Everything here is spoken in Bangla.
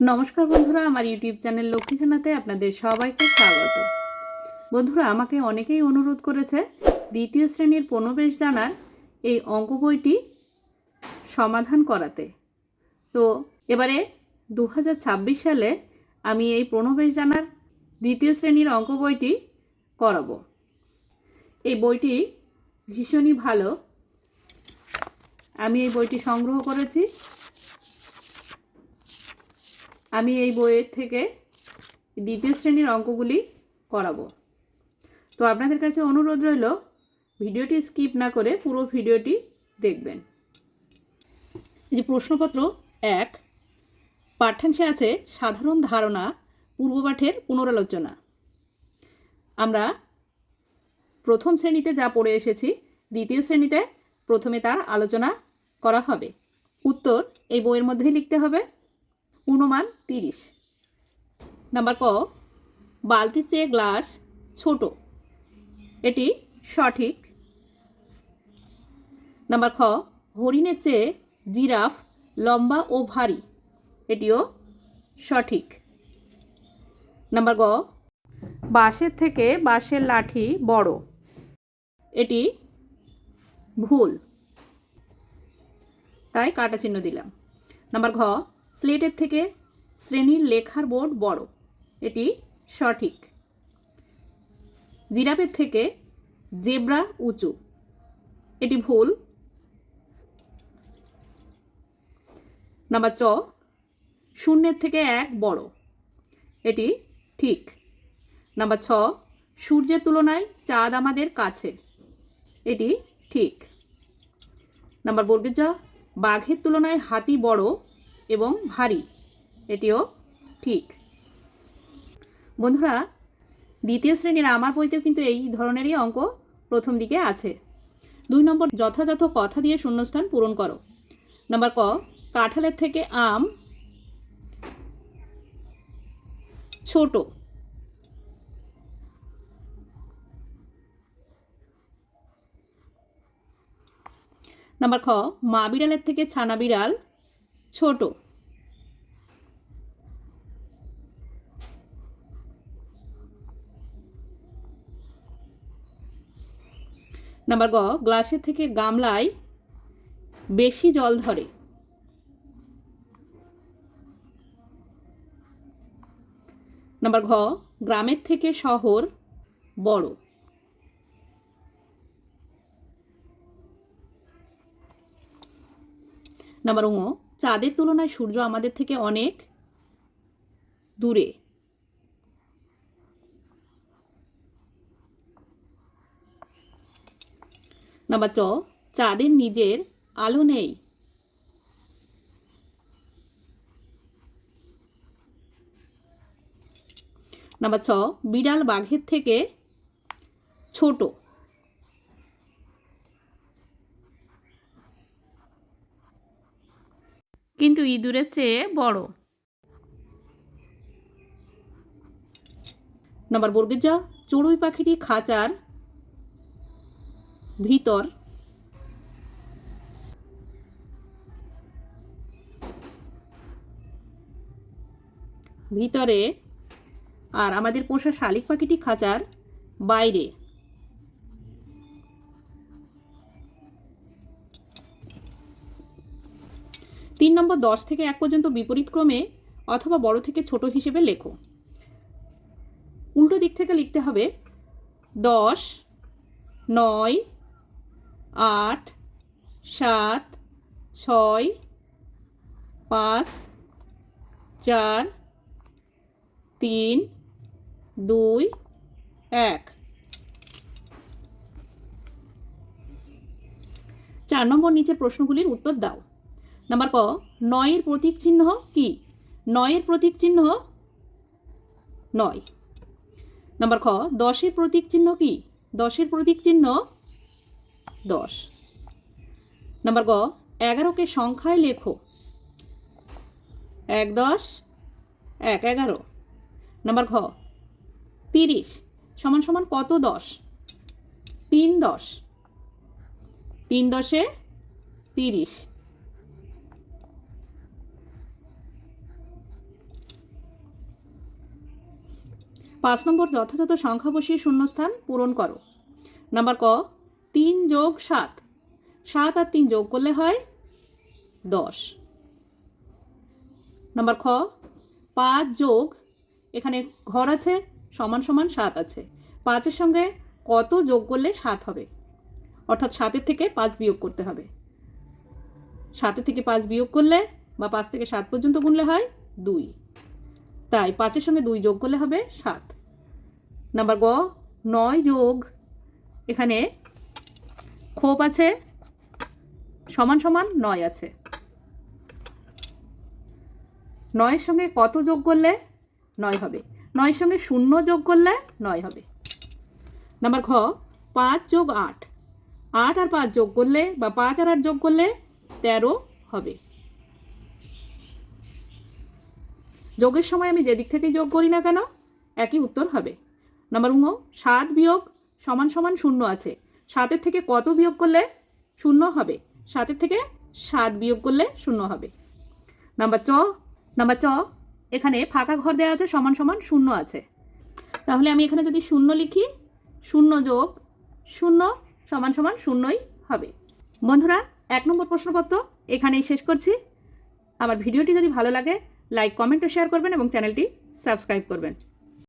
নমস্কার বন্ধুরা, আমার ইউটিউব চ্যানেল লক্ষ্মী জানাতে আপনাদের সবাইকে স্বাগত। বন্ধুরা, আমাকে অনেকেই অনুরোধ করেছে দ্বিতীয় শ্রেণীর প্রণবেশ জানার এই অঙ্ক বইটি সমাধান করাতে। তো এবারে 2026 সালে আমি এই প্রণবেশ জানার দ্বিতীয় শ্রেণীর অঙ্ক বইটি করাবো। এই বইটি ভীষণই ভালো। আমি এই বইটি সংগ্রহ করেছি। আমি এই বইয়ের থেকে দ্বিতীয় শ্রেণীর অঙ্কগুলি করাবো। তো আপনাদের কাছে অনুরোধ রইল ভিডিওটি স্কিপ না করে পুরো ভিডিওটি দেখবেন। এই যে প্রশ্নপত্র 1 পাঠ্যাংশে আছে সাধারণ ধারণা পূর্বপাঠের পুনরালোচনা। আমরা প্রথম শ্রেণীতে যা পড়ে এসেছি দ্বিতীয় শ্রেণীতে প্রথমে তার আলোচনা করা হবে। উত্তর এই বইয়ের মধ্যেই লিখতে হবে। পূর্ণমান 30। নাম্বার ক, বালতির চেয়ে গ্লাস ছোট, এটি সঠিক। নাম্বার খ, হরিণের চেয়ে জিরাফ লম্বা ও ভারী, এটিও সঠিক। নাম্বার গ, বাঁশের থেকে বাঁশের লাঠি বড়, এটি ভুল, তাই কাটা চিহ্ন দিলাম। নাম্বার ঘ, স্লেটের থেকে শ্রেণীর লেখার বোর্ড বড়, এটি সঠিক। জিরাফের থেকে জেব্রা উঁচু, এটি ভুল। নাম্বার চ, শূন্যের থেকে 1 বড়, এটি ঠিক। নাম্বার ছ, সূর্যের তুলনায় চাঁদ আমাদের কাছে, এটি ঠিক। নাম্বার বর্গের জ, বাঘের তুলনায় হাতি বড় এবং ভারী, এটিও ঠিক। বন্ধুরা, দ্বিতীয় শ্রেণীর আমার বইতেও কিন্তু এই ধরনেরই অঙ্ক প্রথম দিকে আছে। 2 নম্বর, যথাযথ কথা দিয়ে শূন্যস্থান পূরণ করো। নাম্বার ক, কাঁঠালের থেকে আম ছোট। নাম্বার খ, মা বিড়ালের থেকে ছানা বিড়াল ছোট। নাম্বার গ, গ্লাসের থেকে গামলায় বেশি জল ধরে। নাম্বার ঘ, গ্রামের থেকে শহর বড়। নাম্বার ঙ, চাঁদের তুলনায় সূর্য আমাদের থেকে অনেক দূরে। নাম্বার চ, চাঁদের নিজের আলো নেই। নাম্বার ছ, বিড়াল বাঘের থেকে ছোট। কিন্তু ইঁদুরের চেয়ে বড়। নাম্বার বর্গের জ, চড়ুই পাখিটি খাঁচার ভিতর। ভিতরে, আর আমাদের পোষা শালিক পাখিটি খাঁচার বাইরে। 3 নম্বর, 10 থেকে 1 পর্যন্ত বিপরীত ক্রমে অথবা বড় থেকে ছোট হিসেবে লেখো। উল্টো দিক থেকে লিখতে হবে 10, 9, 8, 7, 6, 5, 4, 3, 2, 1। 4 নম্বর, নিচের প্রশ্নগুলির উত্তর দাও। নাম্বার ক, 9 এর প্রতীক চিহ্ন কি? 9 এর প্রতীক চিহ্ন 9। নাম্বার খ, 10 এর প্রতীক চিহ্ন কি? 10 এর প্রতীক চিহ্ন 10। নাম্বার গ, 11কে সংখ্যায় লেখো। 1 10 1 11। নাম্বার ঘ, 30 সমান সমান কত 10? 3 10। 3 10 30। 5 নম্বর, যথাযথ সংখ্যা বসিয়ে শূন্যস্থান পূরণ করো। নাম্বার ক, 3 যোগ 7, 7 আর 3 যোগ করলে হয় 10। নাম্বার খ, 5 যোগ, এখানে ঘর আছে সমান সমান 7 আছে, 5-এর সঙ্গে কত যোগ করলে 7 হবে, অর্থাৎ 7-এর থেকে 5 বিয়োগ করতে হবে। 7-এর থেকে 5 বিয়োগ করলে বা 5 থেকে 7 পর্যন্ত গুনলে হয় 2, তাই 5-এর সঙ্গে 2 যোগ করলে হবে 7। নাম্বার গ, 9 যোগ, এখানে খোপ আছে সমান সমান 9 আছে, 9-এর সঙ্গে কত যোগ করলে 9 হবে, 9-এর সঙ্গে 0 যোগ করলে 9 হবে। নাম্বার খ, 5 যোগ 8, 8 আর 5 যোগ করলে বা 5 আর 8 যোগ করলে 13 হবে। যোগের সময় আমি যেদিক থেকেই যোগ করি না কেন একই উত্তর হবে। নাম্বার 7 বিয়োগ সমান সমান 0 আছে, 7-এর থেকে কত বিয়োগ করলে 0 হবে, 7-এর থেকে 7 বিয়োগ করলে 0 হবে। নাম্বার চ, এখানে ফাঁকা ঘর দেওয়া আছে সমান সমান 0 আছে, তাহলে আমি এখানে যদি 0 লিখি, 0 যোগ 0 সমান সমান 0ই হবে। বন্ধুরা, 1 নম্বর প্রশ্নপত্র এখানেই শেষ করছি। আমার ভিডিওটি যদি ভালো লাগে লাইক, কমেন্ট ও শেয়ার করবেন এবং চ্যানেলটি সাবস্ক্রাইব করবেন।